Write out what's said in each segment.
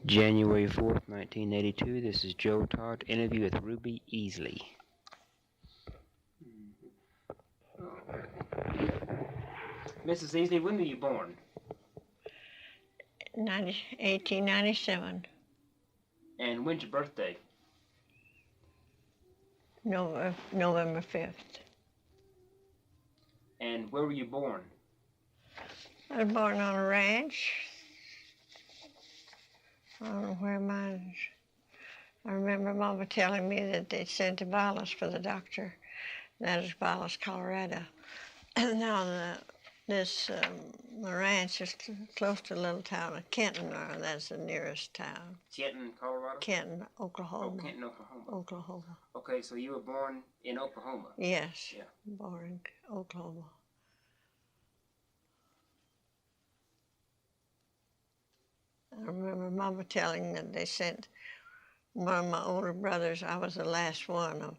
January 4th, 1982. This is Joe Todd. Interview with Ruby Easley. Mrs. Easley, when were you born? 1897. And when's your birthday? November 5th. And where were you born? I was born on a ranch. I don't know where mine is. I remember Mama telling me that they'd sent to Ballast for the doctor. That is Ballast, Colorado. And now the ranch is close to a little town of Kenton, or that's the nearest town. Kenton, Colorado? Kenton, Oklahoma. Oh, Kenton, Oklahoma. Oklahoma. Okay, so you were born in Oklahoma? Yes. Yeah. Born in Oklahoma. I remember Mama telling that they sent one of my older brothers. I was the last one of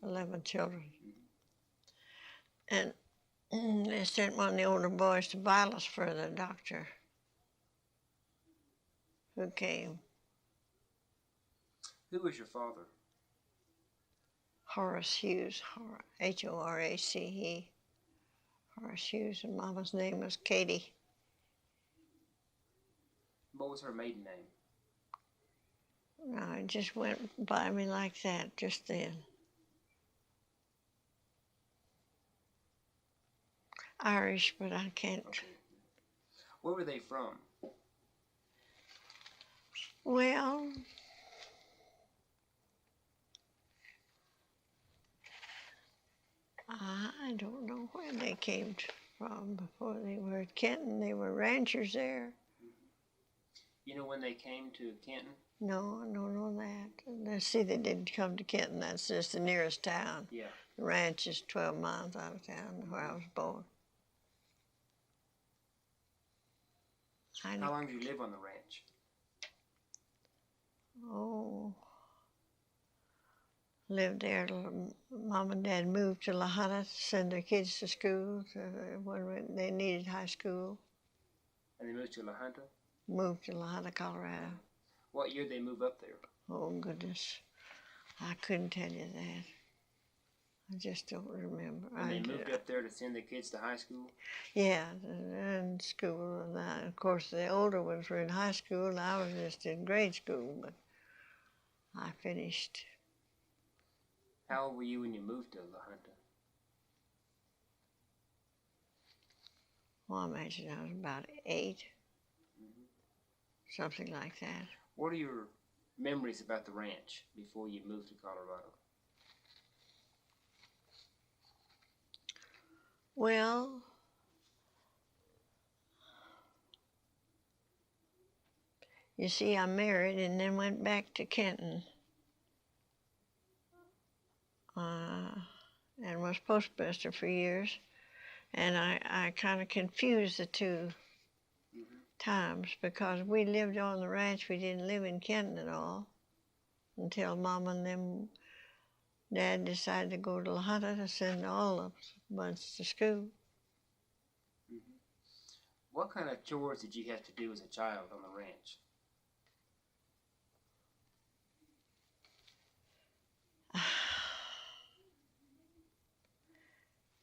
11 children. And they sent one of the older boys to Ballast for the doctor who came. Who was your father? Horace Hughes, H-O-R-A-C-E. Horace Hughes, and Mama's name was Katie. What was her maiden name? No, it just went by me like that just then. Irish, but I can't. Okay. Where were they from? Well, I don't know where they came from before they were at Kenton. They were ranchers there. You know when they came to Kenton? No, I don't know that. See, they didn't come to Kenton. That's just the nearest town. Yeah. The ranch is 12 miles out of town where I was born. How long did you live on the ranch? Oh, lived there till Mom and Dad moved to La Junta to send their kids to school when they needed high school. And they moved to La Junta? Moved to La Junta, Colorado. What year did they move up there? Oh, goodness. I couldn't tell you that. I just don't remember. And they moved up there to send the kids to high school? Yeah, in school. And of course, the older ones were in high school, and I was just in grade school, but I finished. How old were you when you moved to La Junta? Well, I imagine I was about 8, something like that. What are your memories about the ranch before you moved to Colorado? Well, you see, I married and then went back to Kenton and was Postmaster for years. And I kind of confused the two times because we lived on the ranch. We didn't live in Kenton at all until Mama and them, Dad decided to go to La Junta to send all of us to school. What kind of chores did you have to do as a child on the ranch?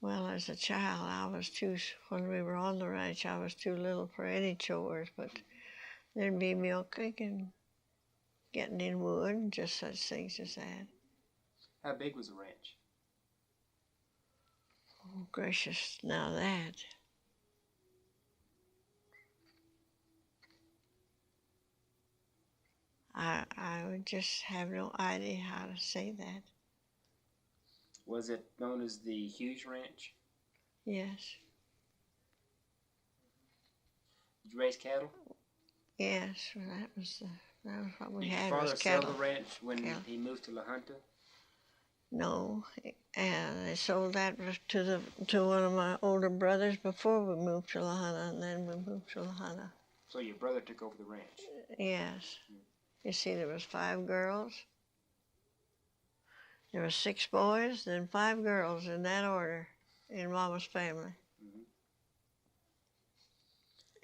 Well, as a child, when we were on the ranch, I was too little for any chores, but there'd be milk cooking, getting in wood, and just such things as that. How big was the ranch? Oh, gracious, now that. I would just have no idea how to say that. Was it known as the Hughes Ranch? Yes. Did you raise cattle? Yes, that was what we had. Did your father was sell cattle. the ranch when he moved to La Junta? No, and they sold that to one of my older brothers before we moved to La Junta, and then we moved to La Junta. So your brother took over the ranch? Yes. You see, there was 5 girls. There were 6 boys, then 5 girls in that order in Mama's family.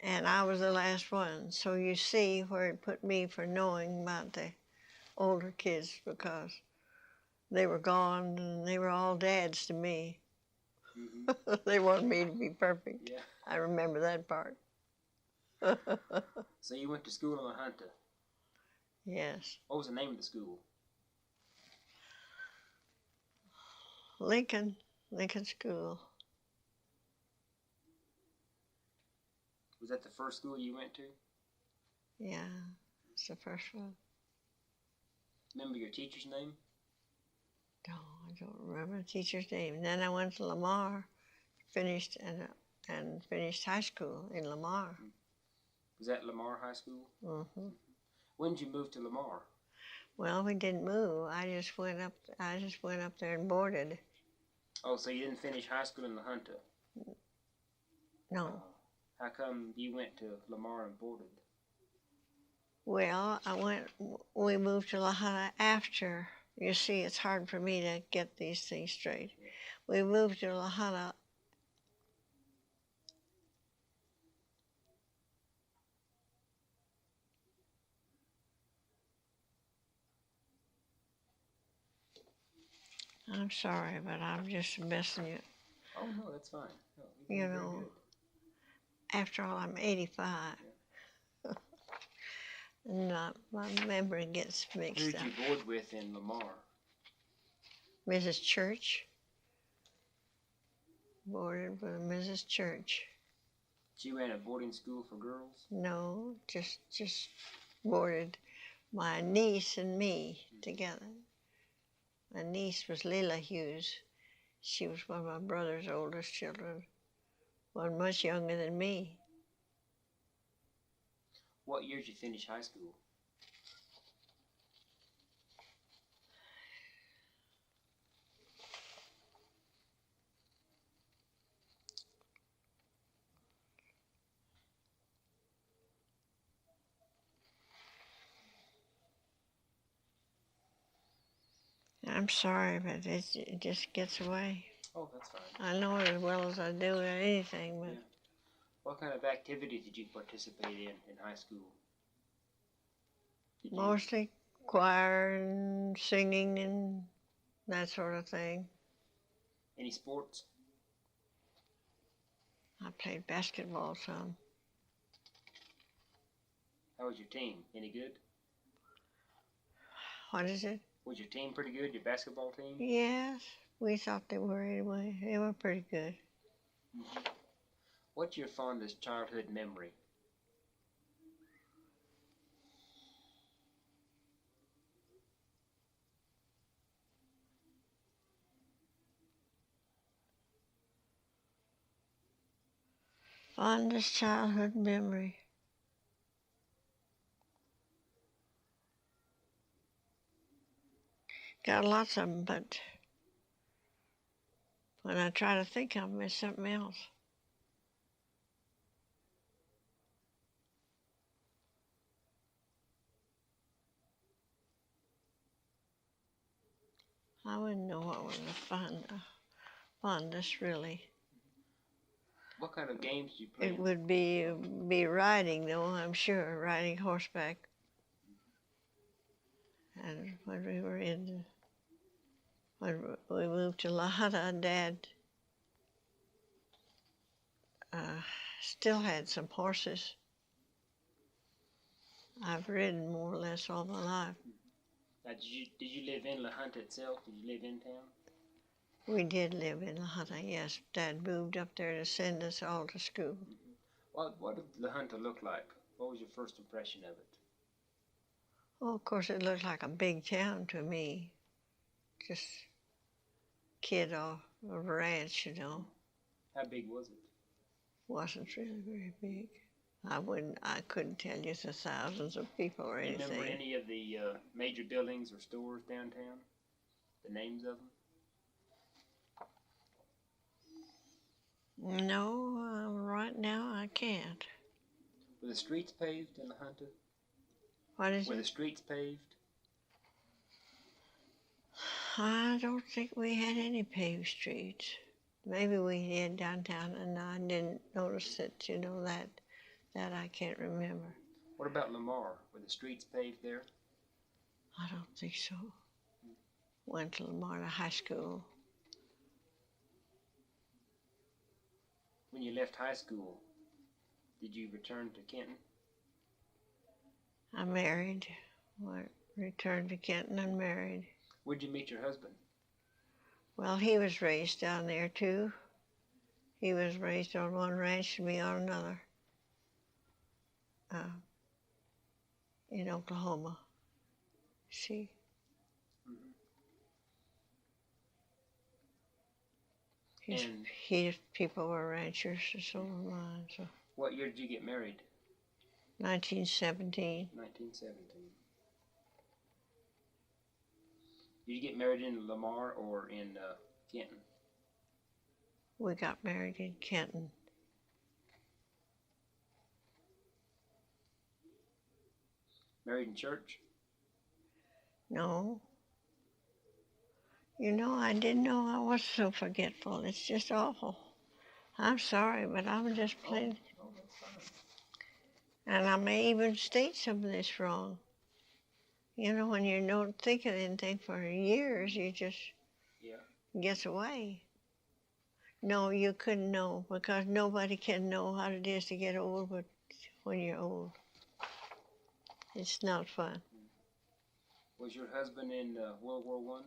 And I was the last one. So you see where it put me for knowing about the older kids, because they were gone and they were all dads to me. Mm-hmm. They wanted me to be perfect. Yeah. I remember that part. So you went to school in La Junta. Yes. What was the name of the school? Lincoln School. Was that the first school you went to? Yeah, it's the first one. Remember your teacher's name? No, I don't remember the teacher's name. And then I went to Lamar, finished and finished high school in Lamar. Was that Lamar High School? Mm-hmm. When did you move to Lamar? Well, we didn't move. I just went up there and boarded. Oh, so you didn't finish high school in La Junta? No. How come you went to Lamar and boarded? Well, we moved to La Junta after. You see, it's hard for me to get these things straight. Yeah. We moved to La Junta I'm sorry, but I'm just messing you. Oh, no, that's fine. No, You know, after all, I'm 85. Yeah. My memory gets mixed Who up. did you board with in Lamar? Mrs. Church. Boarded with Mrs. Church. She ran a boarding school for girls? No, just boarded my niece and me together. My niece was Lila Hughes. She was one of my brother's oldest children, one much younger than me. What year did you finish high school? I'm sorry, but it just gets away. Oh, that's fine. I know it as well as I do anything, but Yeah. What kind of activities did you participate in high school? mostly choir and singing and that sort of thing. Any sports? I played basketball some. How was your team? Any good? What is it? Was your team pretty good, your basketball team? Yes, we thought they were anyway. They were pretty good. Mm-hmm. What's your fondest childhood memory? Fondest childhood memory. Got lots of them, but when I try to think of them, it's something else. I wouldn't know what was the fondest, really. What kind of games did you play? It would be riding, though, I'm sure, riding horseback. And when we moved to La Junta, Dad still had some horses. I've ridden more or less all my life. Now, did you live in La Junta itself? Did you live in town? We did live in La Junta, yes. Dad moved up there to send us all to school. Mm-hmm. What did La Junta look like? What was your first impression of it? Well, of course, it looked like a big town to me. Just kid off a ranch, you know. How big was it? Wasn't really very big. I couldn't tell you the thousands of people or anything. Do you remember any of the major buildings or stores downtown? The names of them? No, right now I can't. Were the streets paved in La Junta? What is Were it? the streets paved? I don't think we had any paved streets. Maybe we did downtown, and I didn't notice it, you know, that That I can't remember. What about Lamar? Were the streets paved there? I don't think so. Went to Lamar High School. When you left high school, did you return to Kenton? I married. I returned to Kenton and married. Where'd you meet your husband? Well, he was raised down there too. He was raised on one ranch and me on another. In Oklahoma. See? His people were ranchers, and so were mine. So. What year did you get married? 1917. 1917. Did you get married in Lamar or in Kenton? We got married in Kenton. Married in church? No. You know, I didn't know I was so forgetful. It's just awful. I'm sorry, but I'm just plain. Oh, that's fine. And I may even state some of this wrong. You know, when you don't think of anything for years, you just gets away. No, you couldn't know, because nobody can know how it is to get old but when you're old. It's not fun. Was your husband in World War I?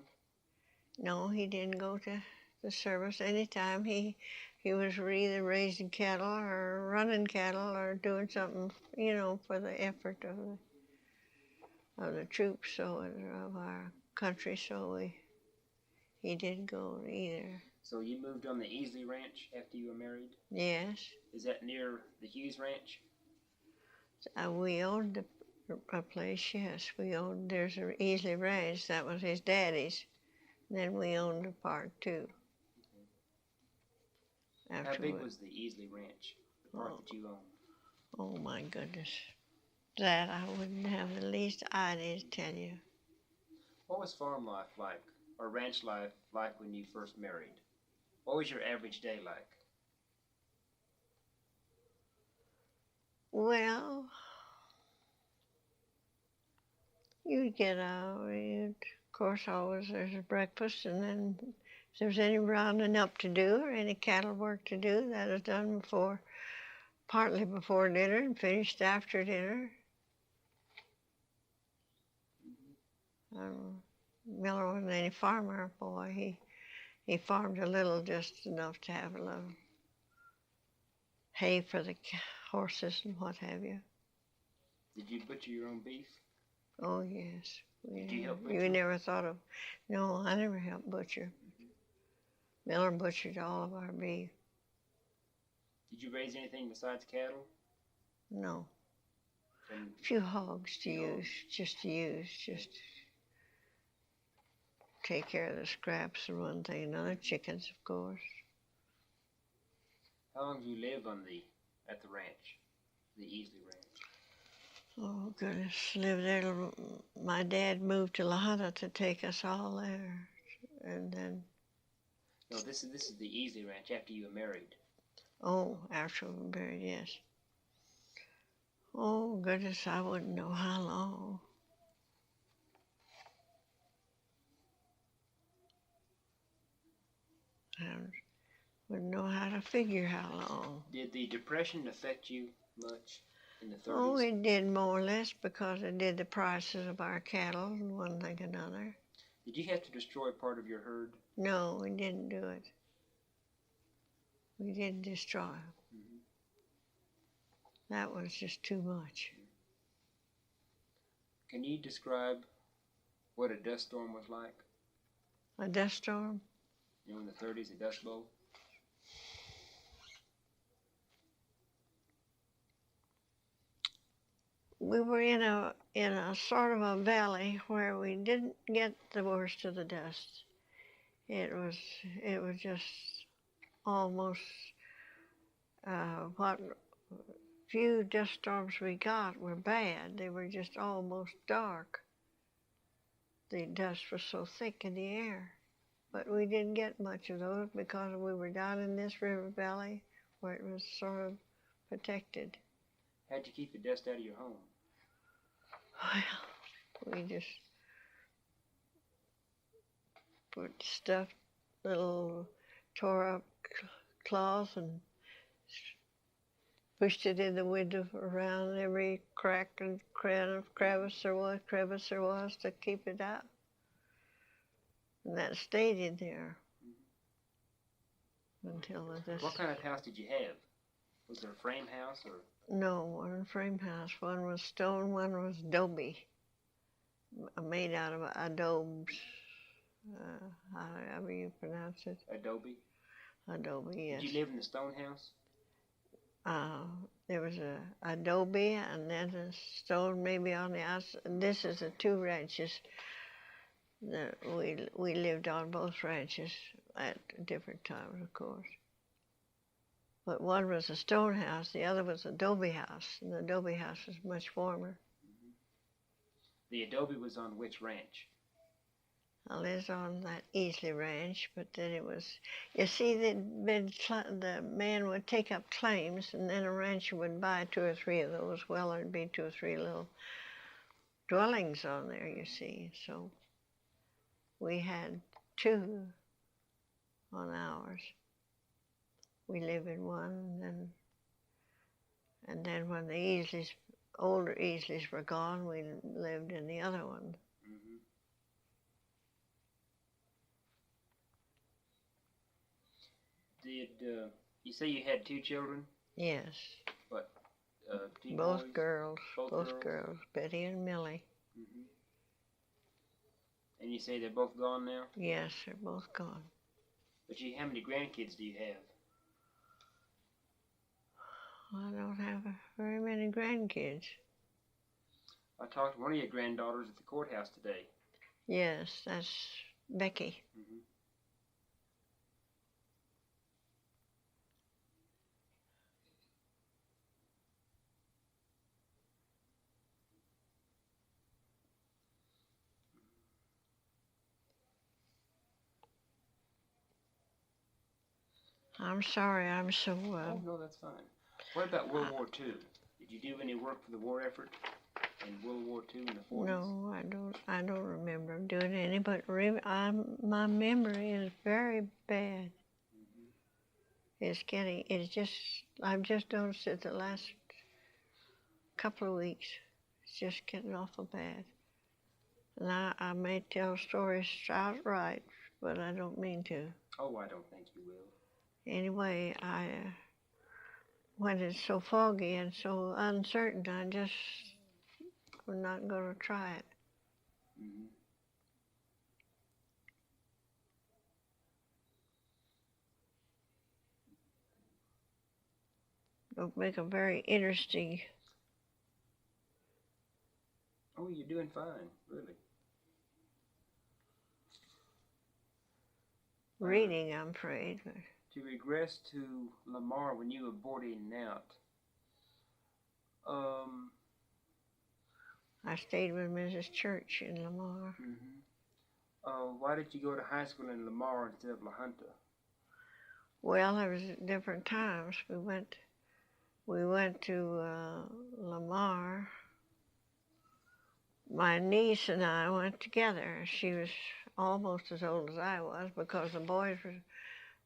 No, he didn't go to the service anytime. He was either raising cattle or running cattle or doing something, you know, for the effort of the troops, so of our country. So he didn't go either. So you moved on the Easley Ranch after you were married? Yes. Is that near the Hughes Ranch? We owned a place, yes. There's an Easley Ranch. That was his daddy's. Then we owned a part too. Okay. How big was the Easley Ranch, the part that you owned? Oh my goodness. That I wouldn't have the least idea to tell you. What was farm life like, or ranch life like when you first married? What was your average day like? Well, you'd get out, of course, always there's a breakfast, and then if there's any rounding up to do or any cattle work to do, that is done partly before dinner and finished after dinner. Miller wasn't any farmer, boy. He farmed a little, just enough to have a little hay for the horses and what have you. Did you butcher your own beef? Oh, yes. Did you help butcher? You never thought of... No, I never helped butcher. Miller butchered all of our beef. Did you raise anything besides cattle? No. A few hogs to use, just take care of the scraps and one thing another. Chickens, of course. How long did you live at the ranch, the Easley Ranch? Oh, goodness, lived there. My dad moved to La Junta to take us all there, and then... No, this is the Easley Ranch after you were married. Oh, after we were married, yes. Oh, goodness, I wouldn't know how long. I wouldn't know how to figure how long. Did the Depression affect you much in the 30s? Oh, it did more or less, because it did the prices of our cattle and one thing another. Did you have to destroy part of your herd? No, we didn't do it. We didn't destroy them. Mm-hmm. That was just too much. Can you describe what a dust storm was like? A dust storm? You know, in the 30s, a dust bowl? We were in a sort of a valley where we didn't get the worst of the dust. It was just almost what few dust storms we got were bad. They were just almost dark. The dust was so thick in the air. But we didn't get much of those because we were down in this river valley where it was sort of protected. How'd you keep the dust out of your home? Well, we just put stuff, little tore up cloth and pushed it in the window around every crack and crevice there was to keep it out. And that stayed in there until this. What kind of house did you have? Was it a frame house or? No, one frame house. One was stone, one was adobe, made out of adobes. However you pronounce it. Adobe? Adobe, yes. Did you live in the stone house? There was a adobe and then a stone maybe on the outside. This is the two ranches that we lived on, both ranches at different times, of course. But one was a stone house, the other was an adobe house, and the adobe house was much warmer. The adobe was on which ranch? I lived on that Easley ranch, but then it was, you see, the man would take up claims, and then a rancher would buy 2 or 3 of those. Well, there'd be 2 or 3 little dwellings on there, you see. So we had 2 on ours. We lived in one, and then when the Easleys, older Easleys were gone, we lived in the other one. Did you say you had 2 children? Yes. What? 2 both boys? girls. Both girls. Betty and Millie. And you say they're both gone now? Yes, they're both gone. But how many grandkids do you have? I don't have very many grandkids. I talked to one of your granddaughters at the courthouse today. Yes, that's Becky. I'm sorry, I'm so... Oh, no, that's fine. What about World War II? Did you do any work for the war effort in World War II in the 40s? No, I don't remember doing any, but my memory is very bad. I've just noticed it the last couple of weeks. It's just getting awful bad. And I may tell stories outright, but I don't mean to. Oh, I don't think you will. Anyway, when it's so foggy and so uncertain, I just was not going to try it. It'll make a very interesting... Oh, you're doing fine, really. Reading, I'm afraid. To regress to Lamar when you were boarding out, I stayed with Mrs. Church in Lamar. Why did you go to high school in Lamar instead of La Junta? Well, there was different times. We went to Lamar. My niece and I went together. She was almost as old as I was because the boys were...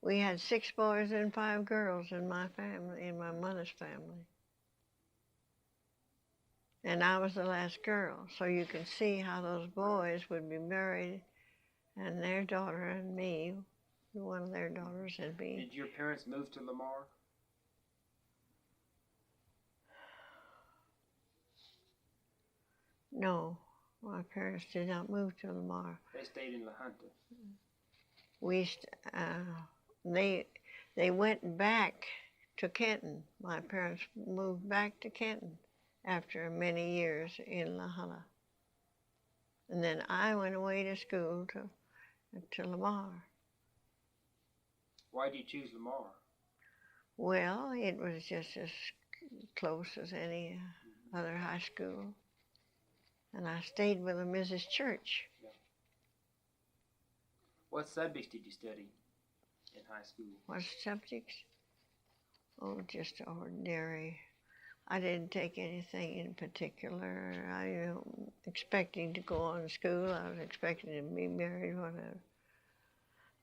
We had 6 boys and 5 girls in my family, in my mother's family. And I was the last girl, so you can see how those boys would be married, and their daughter and me, one of their daughters would be. Did your parents move to Lamar? No, my parents did not move to Lamar. They stayed in La Junta. They went back to Kenton. My parents moved back to Kenton after many years in La Junta. And then I went away to school to Lamar. Why did you choose Lamar? Well, it was just as close as any other high school. And I stayed with a Mrs. Church. Yeah. What subjects did you study in high school? What subjects? Oh, just ordinary. I didn't take anything in particular. I expecting to go on to school. I was expecting to be married when I was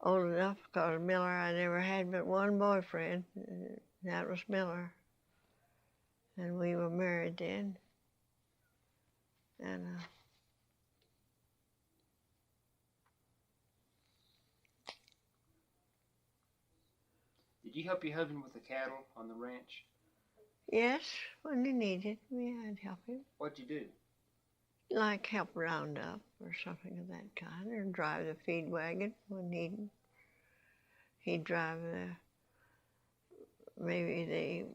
old enough, because Miller, I never had but one boyfriend, and that was Miller. And we were married then. And Did you help your husband with the cattle on the ranch? yes, when he needed me, I'd help him. What'd you do? Like help round up or something of that kind, or drive the feed wagon when needed. He'd drive maybe the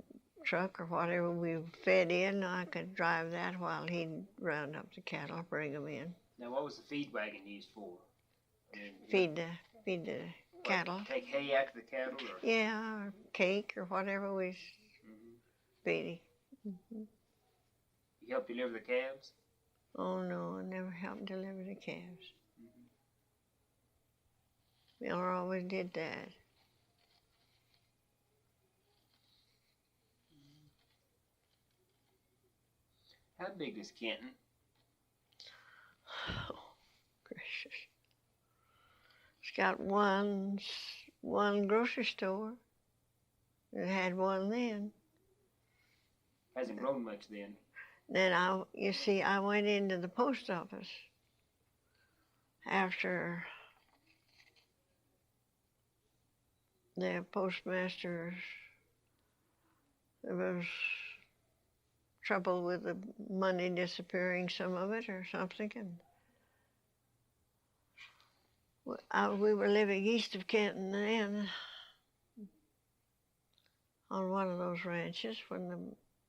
truck or whatever we fed in. I could drive that while he'd round up the cattle, bring them in. Now, what was the feed wagon used for? I mean, Feed the cattle. Take hay out to the cattle, or? Yeah, or cake or whatever we feeding. You helped deliver the calves? Oh no, I never helped deliver the calves. Miller always did that. How big is Kenton? Oh, gracious. It's got one grocery store. It had one then. Hasn't grown much then. Then you see, I went into the post office after the postmaster, there was trouble with the money disappearing, some of it or something, and we were living east of Kenton then, on one of those ranches, when the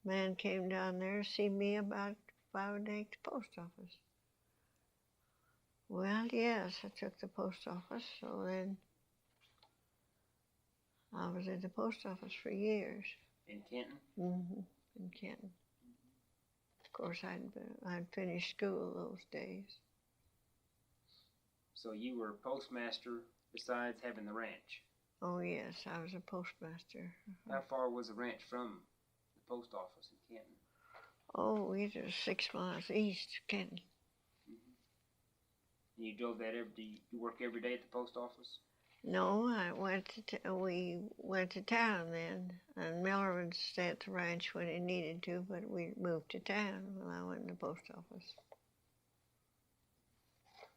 man came down there to see me about if I would take the post office. Well, yes, I took the post office, so then I was in the post office for years. In Kenton? Mm-hmm, in Kenton. Of course, I'd finished school those days. So you were a postmaster besides having the ranch? Oh, yes, I was a postmaster. How far was the ranch from the post office in Kenton? Oh, it was 6 miles east of Kenton. And you drove that do you work every day at the post office? No, we went to town then, and Miller would stay at the ranch when he needed to, but we moved to town when I went in the post office.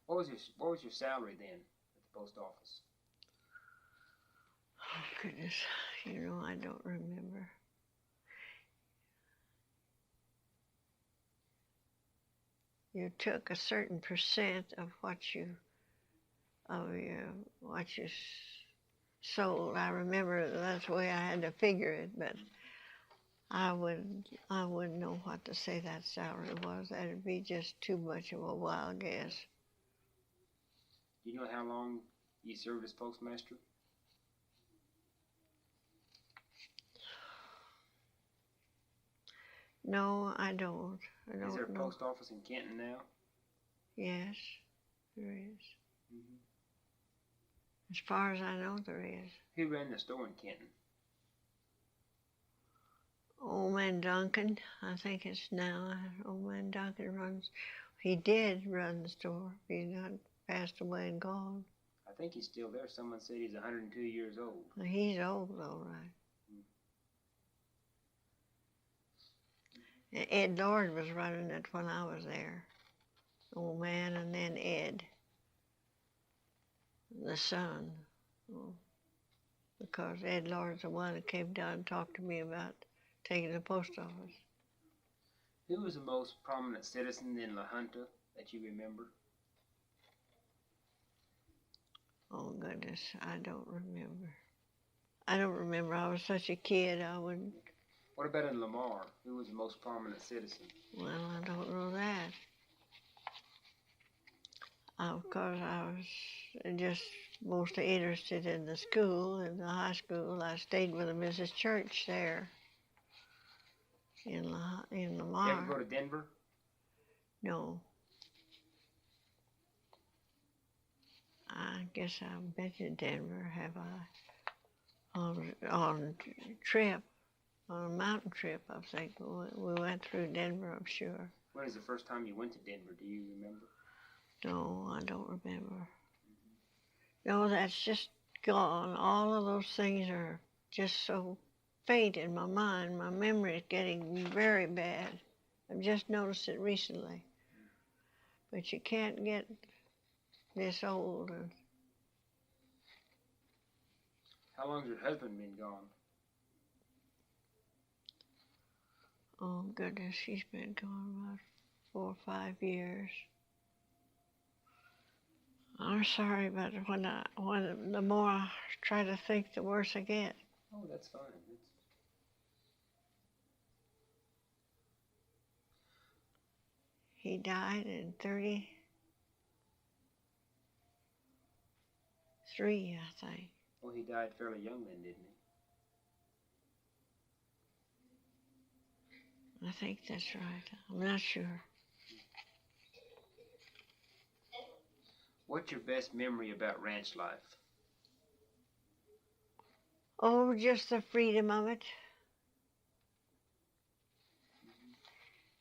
What was your salary then at the post office? Oh, goodness, I don't remember. You took a certain percent of what you sold. I remember that's the way I had to figure it, but I wouldn't know what to say that salary was. That'd be just too much of a wild guess. Do you know how long you served as postmaster? No, I don't. Is there a post office in Kenton now? Yes, there is. As far as I know, there is. Who ran the store in Kenton? Old man Duncan, I think it's now. Old man Duncan he did run the store. He's not passed away and gone. I think he's still there. Someone said he's 102 years old. He's old, all right. Ed Lord was running it when I was there. Old man, and then Ed, the son. Because Ed Lord's the one that came down and talked to me about taking the post office. Who was the most prominent citizen in La Junta that you remember? Oh, goodness, I don't remember. I was such a kid, I wouldn't. What about in Lamar? Who was the most prominent citizen? Well, I don't know that. Of course, I was just mostly interested in the school, in the high school. I stayed with a Mrs. Church there in Lamar. You ever go to Denver? No. I guess I've been to Denver, have I? On a trip. on a mountain trip, I think. We went through Denver, I'm sure. When is the first time you went to Denver? Do you remember? No, I don't remember. No, that's just gone. All of those things are just so faint in my mind. My memory is getting very bad. I've just noticed it recently. But you can't get this old. How long has your husband been gone? Oh, goodness, he's been gone about 4 or 5 years. I'm sorry, but when the more I try to think, the worse I get. Oh, that's fine. He died in 33, I think. Well, he died fairly young then, didn't he? I think that's right. I'm not sure. What's your best memory about ranch life? Oh, just the freedom of it.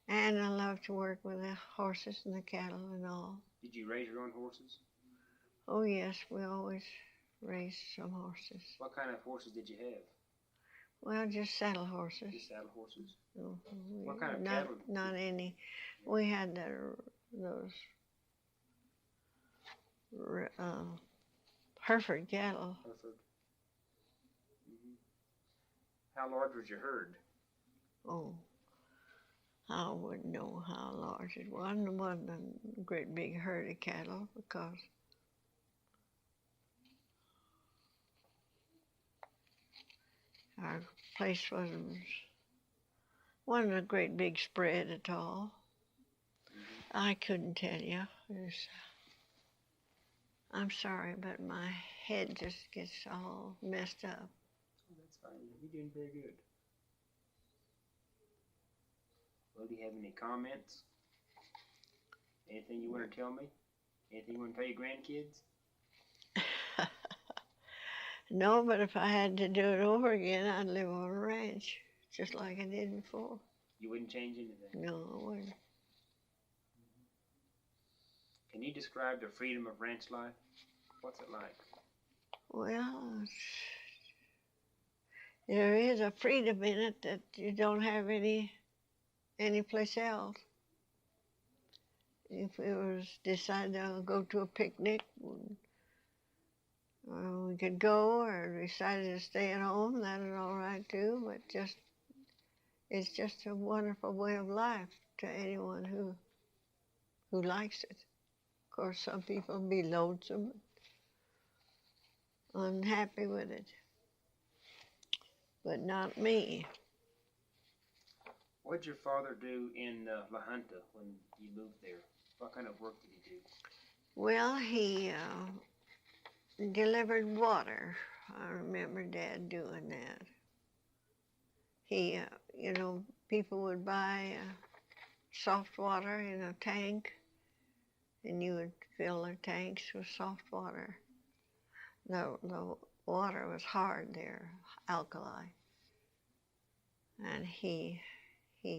And I love to work with the horses and the cattle and all. Did you raise your own horses? Oh, yes, we always raised some horses. What kind of horses did you have? Well, just saddle horses. Just saddle horses? What kind of cattle? Not any. We had those Hereford cattle. Hereford. How large was your herd? Oh, I wouldn't know how large it was. It wasn't a great big herd of cattle because our place wasn't a great big spread at all. I couldn't tell you. I'm sorry, but my head just gets all messed up. Oh, that's fine. You're doing very good. Well, do you have any comments? Anything you want to tell me? Anything you want to tell your grandkids? No, but if I had to do it over again, I'd live on a ranch, just like I did before. You wouldn't change anything? No, I wouldn't. Can you describe the freedom of ranch life? What's it like? Well, there is a freedom in it that you don't have any place else. If we was decide to go to a picnic, we could go, or decided to stay at home, that is all right too, but it's just a wonderful way of life to anyone who likes it. Of course, some people be lonesome, unhappy with it, but not me. What did your father do in La Junta when you moved there? What kind of work did he do? Well, he delivered water. I remember Dad doing that. He, people would buy soft water in a tank, and you would fill their tanks with soft water. The water was hard there, alkali. And he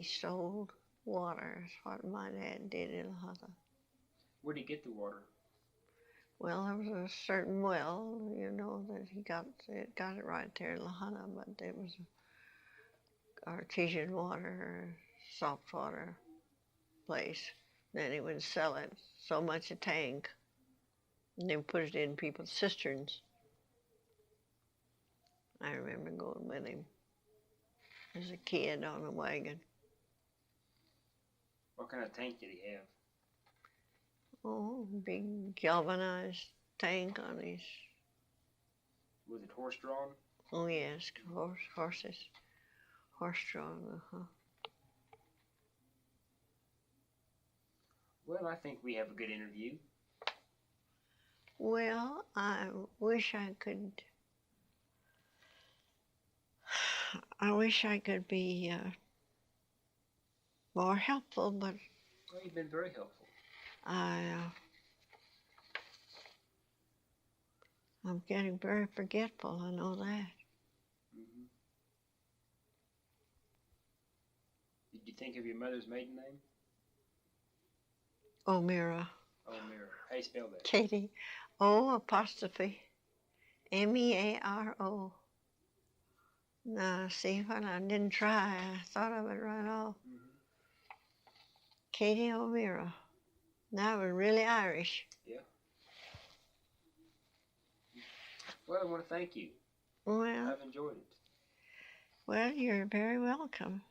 sold water. That's what my dad did in La Junta. Where'd he get the water? Well, there was a certain well, that he got it right there in La Junta, but there was artesian water, soft water place. Then he would sell it so much a tank, and they would put it in people's cisterns. I remember going with him as a kid on a wagon. What kind of tank did he have? Oh, big galvanized tank on his. Was it horse-drawn? Oh yes, horses, horse-drawn. Well, I think we have a good interview. Well, I wish I could be more helpful, but Well, you've been very helpful. I'm getting very forgetful, I know that. Did you think of your mother's maiden name? O'Meara. O'Meara. How you spell that? Katie. O apostrophe Mearo. Now, see, when I didn't try, I thought of it right off. Katie O'Meara. That was really Irish. Yeah. Well, I want to thank you. Well, I've enjoyed it. well, you're very welcome.